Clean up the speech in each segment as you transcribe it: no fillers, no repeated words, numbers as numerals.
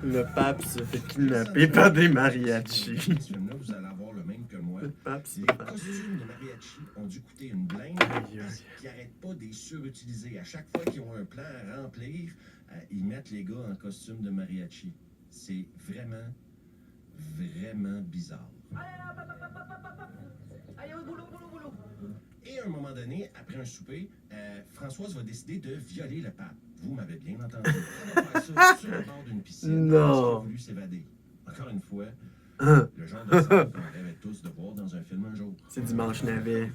Le pape se fait kidnapper par des mariachis. Là, vous allez avoir le même que moi. Le pape se Les fait... costumes de mariachi ont dû coûter une blinde Aïe, aïe. parce qu'ils n'arrêtent pas de les surutiliser. À chaque fois qu'ils ont un plan à remplir, ils mettent les gars en costume de mariachi. C'est vraiment, vraiment bizarre. Allez, au boulot, boulot, boulot. Et à un moment donné, après un souper, Françoise va décider de violer le pape. Vous m'avez bien entendu. Elle va faire ça sur le bord d'une piscine. Non. Parce qu'elle a voulu s'évader. Encore une fois, le genre de scène qu'on rêvait tous de voir dans un film un jour. C'est dimanche navet.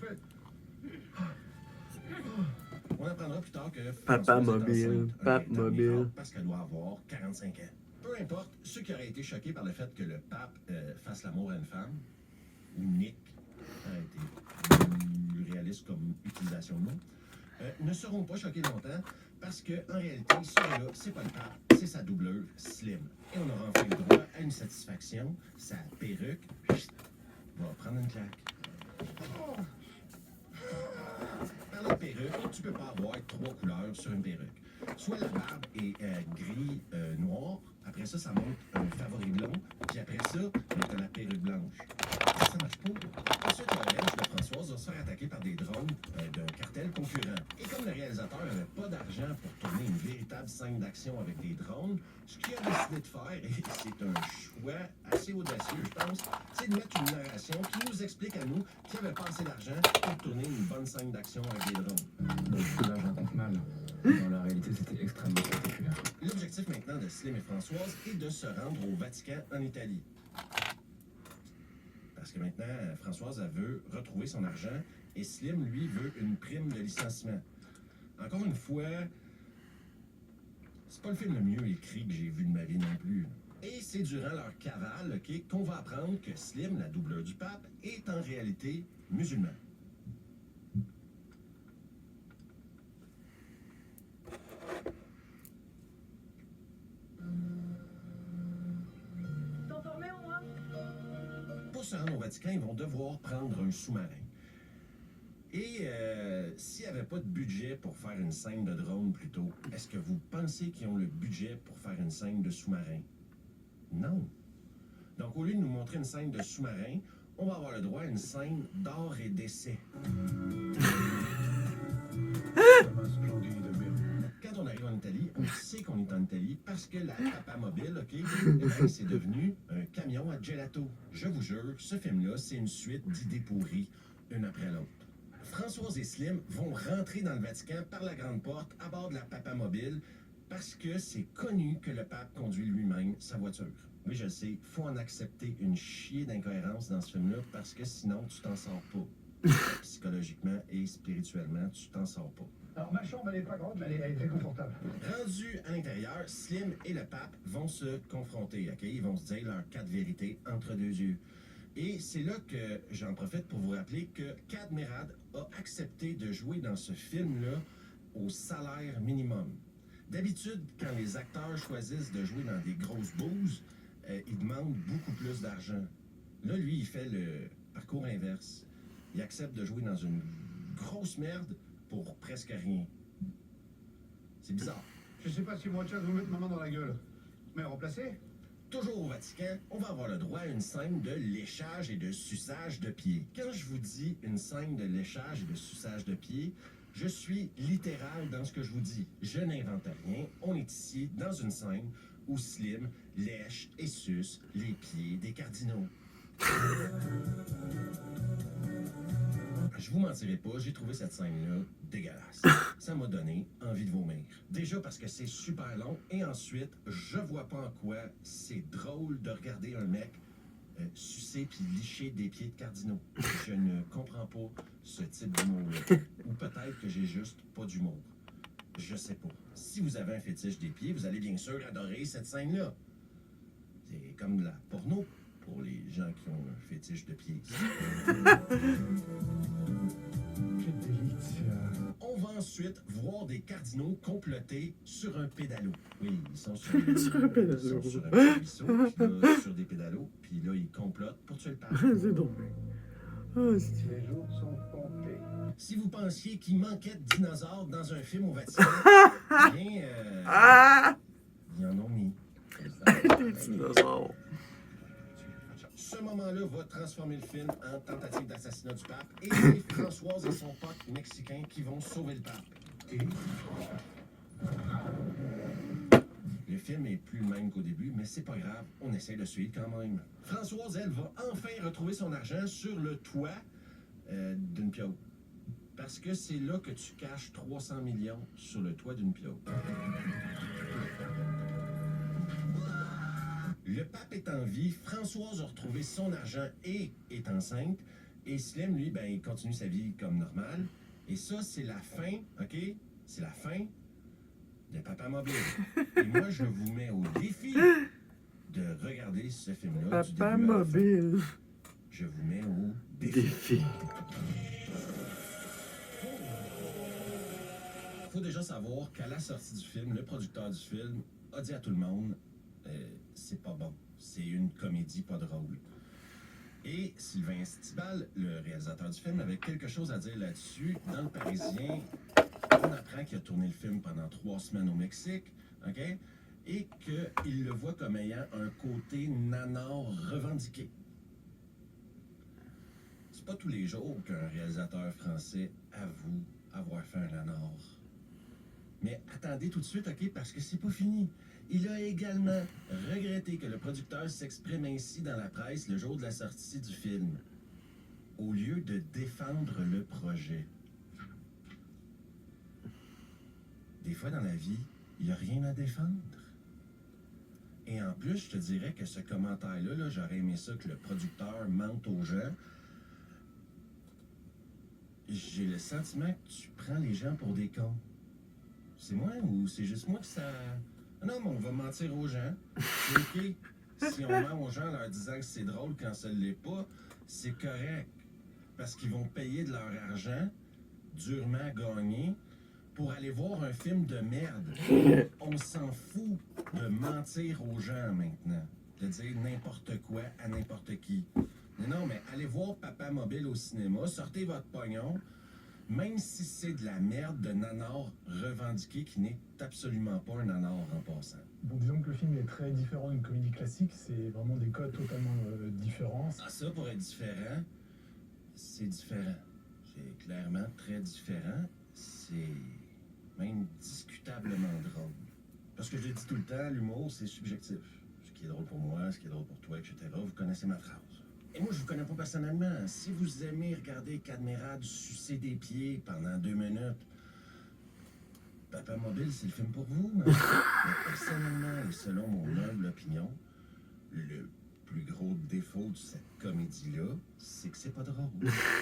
On apprendra plus tard que Papa Françoise est mobile, enceinte, un pape véritable mobile. miracle parce qu'elle doit avoir 45 ans. Peu importe, ceux qui auraient été choqués par le fait que le pape fasse l'amour à une femme, ou Nick, a été plus réaliste comme utilisation de mots, ne seront pas choqués longtemps parce que en réalité, ce gars-là, c'est pas le pape, c'est sa doubleuse Slim. Et on aura enfin le droit à une satisfaction, sa perruque va prendre une claque. Dans la perruque, tu peux pas avoir 3 couleurs sur une perruque. Soit la barbe est gris-noir, après ça, ça monte un favori blond, puis après ça, tu as la perruque blanche. Ça marche pas. Ensuite, l'orange de Françoise va se faire attaquer par des drones d'un cartel concurrent. Et comme le réalisateur n'avait pas d'argent pour tourner une véritable scène d'action avec des drones, ce qu'il a décidé de faire, et c'est un choix assez audacieux, je pense, c'est de mettre une narration qui nous explique à nous qu'il n'y avait pas assez d'argent pour tourner une bonne scène d'action avec des drones. Donc l'argent compte mal. Dans la réalité, c'était extrêmement spectaculaire. L'objectif maintenant de Slim et Françoise est de se rendre au Vatican en Italie. Parce que maintenant, Françoise, elle veut retrouver son argent et Slim, lui, veut une prime de licenciement. Encore une fois, c'est pas le film le mieux écrit que j'ai vu de ma vie non plus. Et c'est durant leur cavale, OK, qu'on va apprendre que Slim, la doubleur du pape, est en réalité musulman. T'en formé au moins? Pour se rendre au Vatican, ils vont devoir prendre un sous-marin. Et s'il n'y avait pas de budget pour faire une scène de drone plus tôt, est-ce que vous pensez qu'ils ont le budget pour faire une scène de sous-marin? Non. Donc, au lieu de nous montrer une scène de sous-marin, on va avoir le droit à une scène d'art et d'essai. Quand on arrive en Italie, on sait qu'on est en Italie parce que la Papa Mobile, OK, eh ben, c'est devenu un camion à gelato. Je vous jure, ce film-là, c'est une suite d'idées pourries, une après l'autre. Françoise et Slim vont rentrer dans le Vatican par la grande porte à bord de la Papa Mobile parce que c'est connu que le pape conduit lui-même sa voiture. Oui, je sais, faut en accepter une chier d'incohérence dans ce film-là parce que sinon, tu t'en sors pas. Psychologiquement et spirituellement, tu t'en sors pas. Alors ma chambre, elle est pas grande, mais elle est très confortable. Rendu à l'intérieur, Slim et le pape vont se confronter, OK? Ils vont se dire leurs 4 vérités entre deux yeux. Et c'est là que j'en profite pour vous rappeler que Kad Merad a accepté de jouer dans ce film-là au salaire minimum. D'habitude, quand les acteurs choisissent de jouer dans des grosses bouses, ils demandent beaucoup plus d'argent. Là, lui, il fait le parcours inverse. Il accepte de jouer dans une grosse merde pour presque rien. C'est bizarre. Je sais pas si moi, tiens, je vais vous mettre ma main dans la gueule. Mais remplacé? Toujours au Vatican, on va avoir le droit à une scène de léchage et de suçage de pieds. Quand je vous dis une scène de léchage et de suçage de pieds, je suis littéral dans ce que je vous dis. Je n'invente rien. On est ici dans une scène où Slim lèche et suce les pieds des cardinaux. Je vous mentirai pas, j'ai trouvé cette scène-là dégueulasse. Ça m'a donné envie de vomir. Déjà parce que c'est super long, et ensuite, je vois pas en quoi c'est drôle de regarder un mec sucer puis licher des pieds de cardinaux. Je ne comprends pas ce type d'humour-là. Ou peut-être que j'ai juste pas d'humour. Je sais pas. Si vous avez un fétiche des pieds, vous allez bien sûr adorer cette scène-là. C'est comme de la porno pour les gens qui ont un fétiche de pieds. Quelle délice. On va ensuite voir des cardinaux comploter sur un pédalo. Oui, ils sont sur, Sur un pédalo. Ils sont sur un petit ruisseau, puis là, sur des pédalos, puis là, ils complotent pour tuer le pape. C'est drôle. Oh, c'est... Les jours sont comptés. Si vous pensiez qu'il manquait de dinosaures dans un film au Vatican, bien, Ah! ils en ont mis. Des dinosaures. Ce moment-là va transformer le film en tentative d'assassinat du pape et c'est Françoise et son pote mexicain qui vont sauver le pape. Le film est plus le même qu'au début, mais c'est pas grave, on essaie de suivre quand même. Françoise, elle, va enfin retrouver son argent sur le toit d'une piole. Parce que c'est là que tu caches 300 millions sur le toit d'une piole. Le pape est en vie, Françoise a retrouvé son argent et est enceinte, et Slim, lui, ben, il continue sa vie comme normal. Et ça, c'est la fin, OK? C'est la fin de Papa Mobile. Et moi, je vous mets au défi de regarder ce film-là. du Papa début à la fin. mobile. Je vous mets au défi. Défi. Faut déjà savoir qu'à la sortie du film, le producteur du film a dit à tout le monde c'est pas bon, c'est une comédie pas drôle. Et Sylvain Stibal, le réalisateur du film, avait quelque chose à dire là-dessus. Dans Le Parisien, on apprend qu'il a tourné le film pendant 3 semaines au Mexique, OK? Et qu'il le voit comme ayant un côté nanar revendiqué. C'est pas tous les jours qu'un réalisateur français avoue avoir fait un nanar. Mais attendez tout de suite, OK, parce que c'est pas fini. Il a également regretté que le producteur s'exprime ainsi dans la presse le jour de la sortie du film, au lieu de défendre le projet. Des fois dans la vie, il n'y a rien à défendre. Et en plus, je te dirais que ce commentaire-là, là, j'aurais aimé ça que le producteur mente aux gens. J'ai le sentiment que tu prends les gens pour des cons. C'est moi ou c'est juste moi que ça... Non, mais on va mentir aux gens. C'est OK. Si on ment aux gens en leur disant que c'est drôle quand ça ne l'est pas, c'est correct. Parce qu'ils vont payer de leur argent, durement gagné, pour aller voir un film de merde. On s'en fout de mentir aux gens maintenant. De dire n'importe quoi à n'importe qui. Mais non, mais allez voir Papa Mobile au cinéma, sortez votre pognon, même si c'est de la merde de nanar revendiqué qui n'est absolument pas un nanar en passant. Bon, disons que le film est très différent d'une comédie classique, c'est vraiment des codes totalement différents. Ah, ça, pour être différent, c'est différent. C'est clairement très différent. C'est même discutablement drôle. Parce que je le dis tout le temps, l'humour, c'est subjectif. Ce qui est drôle pour moi, ce qui est drôle pour toi, etc. Vous connaissez ma phrase. Et moi, je vous connais pas personnellement. Si vous aimez regarder Cadmerade sucer des pieds pendant 2 minutes, Papa Mobile, c'est le film pour vous. Mais personnellement, et selon mon humble opinion, le plus gros défaut de cette comédie-là, c'est que c'est pas drôle.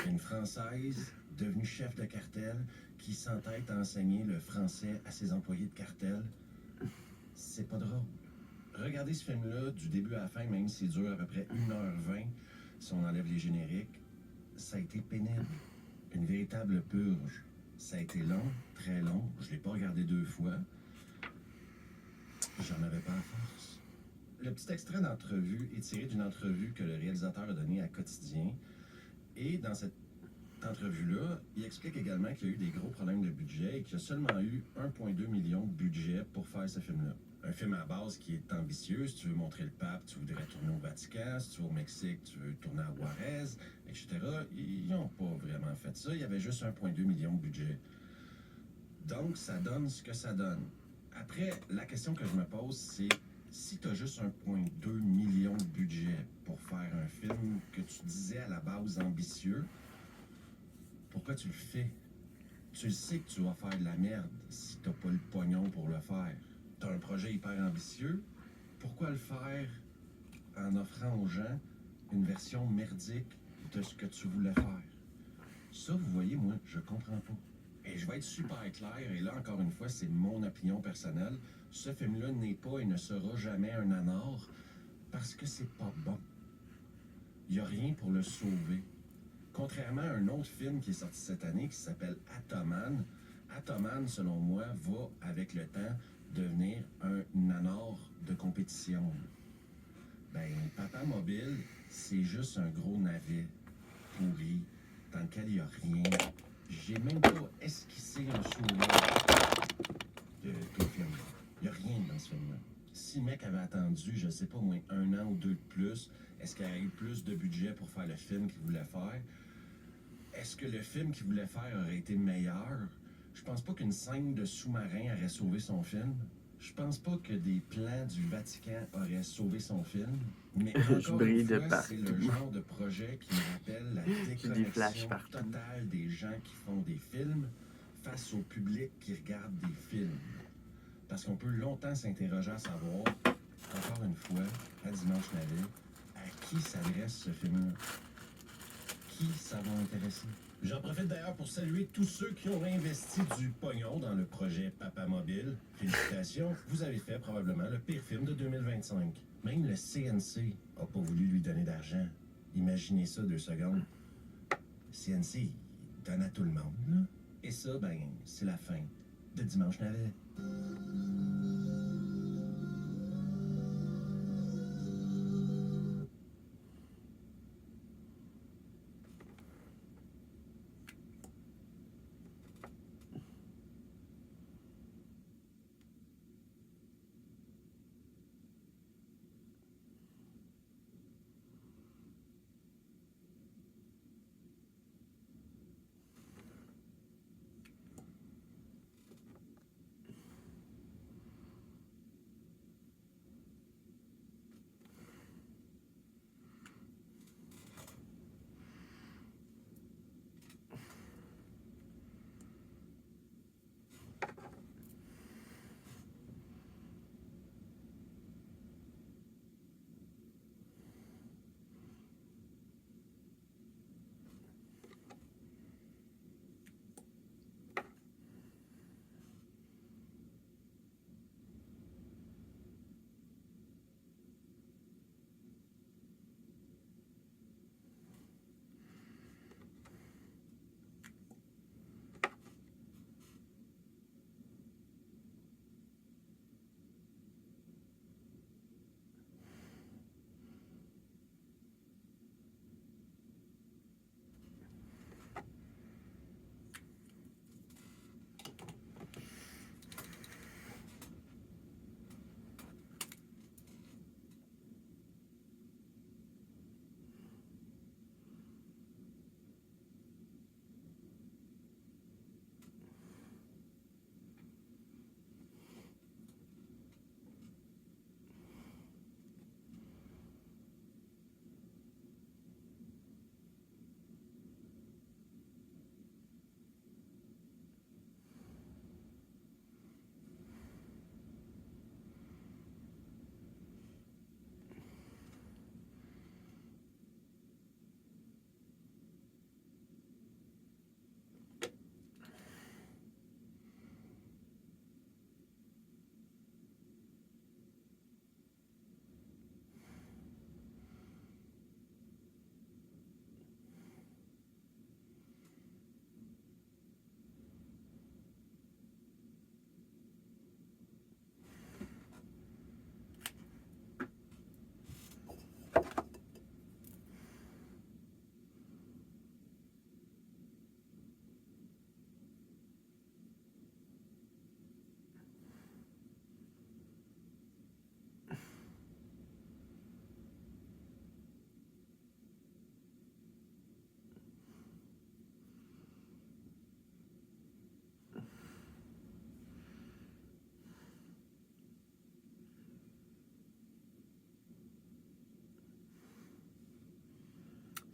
Une Française devenue chef de cartel qui s'entête à enseigner le français à ses employés de cartel, c'est pas drôle. Regardez ce film-là du début à la fin, même s'il dure à peu près 1h20, si on enlève les génériques, ça a été pénible. Une véritable purge. Ça a été long, très long. Je l'ai pas regardé 2 fois. J'en avais pas à force. Le petit extrait d'entrevue est tiré d'une entrevue que le réalisateur a donnée à Quotidien. Et dans cette entrevue-là, il explique également qu'il y a eu des gros problèmes de budget et qu'il y a seulement eu 1,2 million de budget pour faire ce film-là. Un film à base qui est ambitieux. Si tu veux montrer le pape, tu voudrais tourner au Vatican. Si tu vas au Mexique, tu veux tourner à Juarez, etc. Ils n'ont pas vraiment fait ça. Il y avait juste 1,2 million de budget. Donc, ça donne ce que ça donne. Après, la question que je me pose, c'est si tu as juste 1,2 million de budget pour faire un film que tu disais à la base ambitieux, pourquoi tu le fais? Tu le sais que tu vas faire de la merde si tu n'as pas le pognon pour le faire. Tu as un projet hyper ambitieux, pourquoi le faire en offrant aux gens une version merdique de ce que tu voulais faire? Ça, vous voyez, moi, je comprends pas. Et je vais être super clair, et là, encore une fois, c'est mon opinion personnelle. Ce film-là n'est pas et ne sera jamais un nanar parce que c'est pas bon. Il n'y a rien pour le sauver. Contrairement à un autre film qui est sorti cette année qui s'appelle Atoman, Atoman, selon moi, va, avec le temps, devenir un nanar de compétition. Ben, Papa Mobile, c'est juste un gros navet pourri dans lequel il n'y a rien. J'ai même pas esquissé un souvenir de tout le film. Il n'y a rien dans ce film-là. Si mec avait attendu, je sais pas, moins 1 an ou 2 de plus, est-ce qu'il aurait eu plus de budget pour faire le film qu'il voulait faire? Est-ce que le film qu'il voulait faire aurait été meilleur? Je pense pas qu'une scène de sous-marin aurait sauvé son film. Je pense pas que des plans du Vatican auraient sauvé son film. Mais Je encore brille une de fois, c'est le partout. genre de projet qui me rappelle la J'ai des flashs déconnexion partout. totale des gens qui font des films face au public qui regarde des films. Parce qu'on peut longtemps s'interroger à savoir, encore une fois, à Dimanche Navet, à qui s'adresse ce film-là? Qui ça va intéresser? J'en profite d'ailleurs pour saluer tous ceux qui ont investi du pognon dans le projet Papa Mobile. Félicitations, vous avez fait probablement le pire film de 2025. Même le CNC n'a pas voulu lui donner d'argent. Imaginez ça 2 secondes. Le CNC, il donne à tout le monde, là. Et ça, ben, c'est la fin de Dimanche Navet.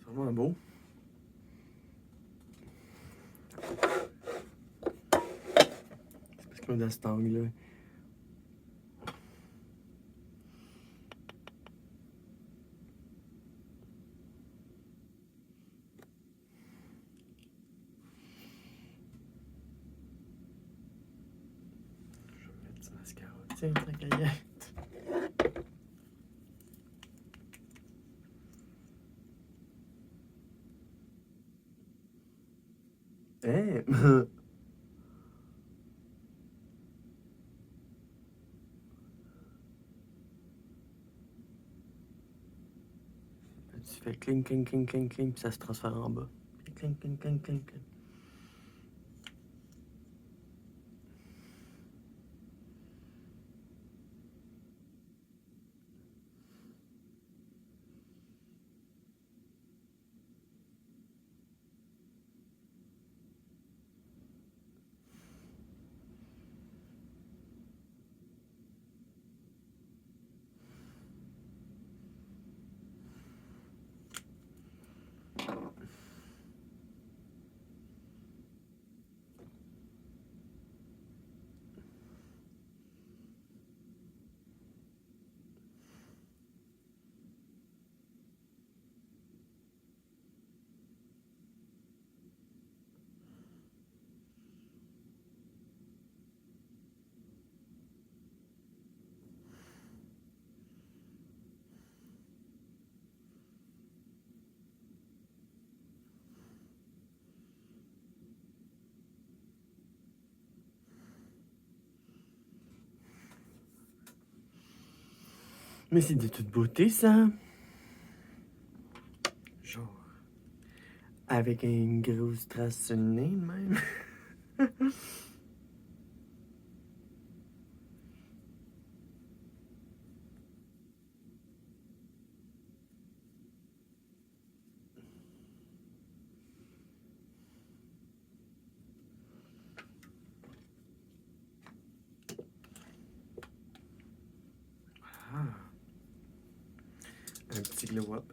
C'est vraiment beau. C'est parce que dans cet angle-là. Je vais mettre du mascara. Tiens, ta caillette. Hey! Tu fais cling, cling, cling, cling, cling, puis ça se transfère en bas. Puis cling, cling, cling, cling, cling. Mais c'est de toute beauté, ça. Genre, avec une grosse trace sur le nez, même. Ah. Un petit glow-up.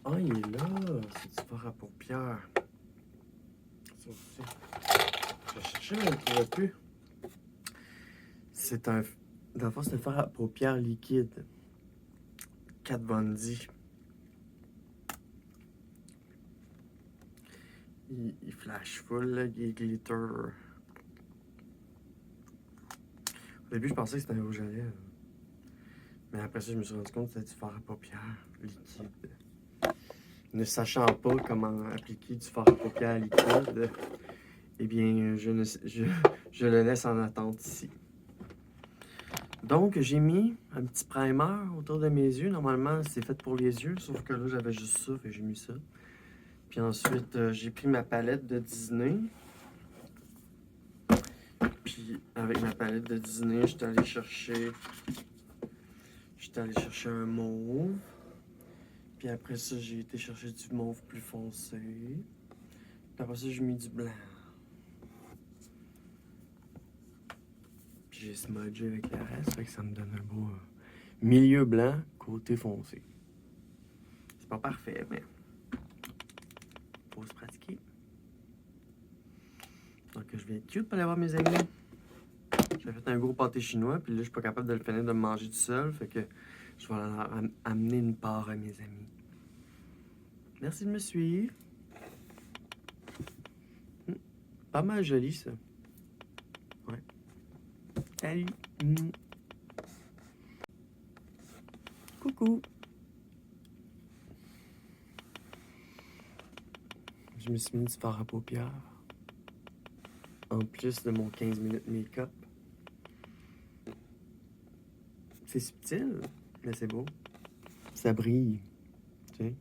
Ah, il est là. C'est du fard à paupières. Ça aussi. Je cherchais, mais je ne le trouvais plus. C'est un... Dans le fond, c'est un fard à paupières liquide. Kat Von D. Il flash full, là, il glitter. Au début, je pensais que c'était un rouge à lèvres. Mais après ça, je me suis rendu compte que c'était du fard à paupières liquide. Ne sachant pas comment appliquer du fard à paupières liquide, eh bien, je le laisse en attente ici. Donc, j'ai mis un petit primer autour de mes yeux. Normalement, c'est fait pour les yeux, sauf que là, j'avais juste ça, fait que j'ai mis ça. Puis ensuite, j'ai pris ma palette de Disney. Puis, avec ma palette de Disney, j'étais allé chercher un mauve. Puis après ça, j'ai été chercher du mauve plus foncé. Puis après ça, j'ai mis du blanc. Puis j'ai smudgé avec le reste, fait que ça me donne un beau milieu blanc, côté foncé. C'est pas parfait, mais faut se pratiquer. Donc je vais être cute pour aller voir mes amis. J'ai fait un gros pâté chinois, puis là je suis pas capable de le finir de me manger tout seul, fait que je vais leur amener une part à mes amis. Merci de me suivre. Pas mal joli ça. Ouais. Salut. Coucou. Je me suis mis du fard à paupières. En plus de mon 15 minutes make-up. C'est subtil, mais c'est beau. Ça brille. Tu sais.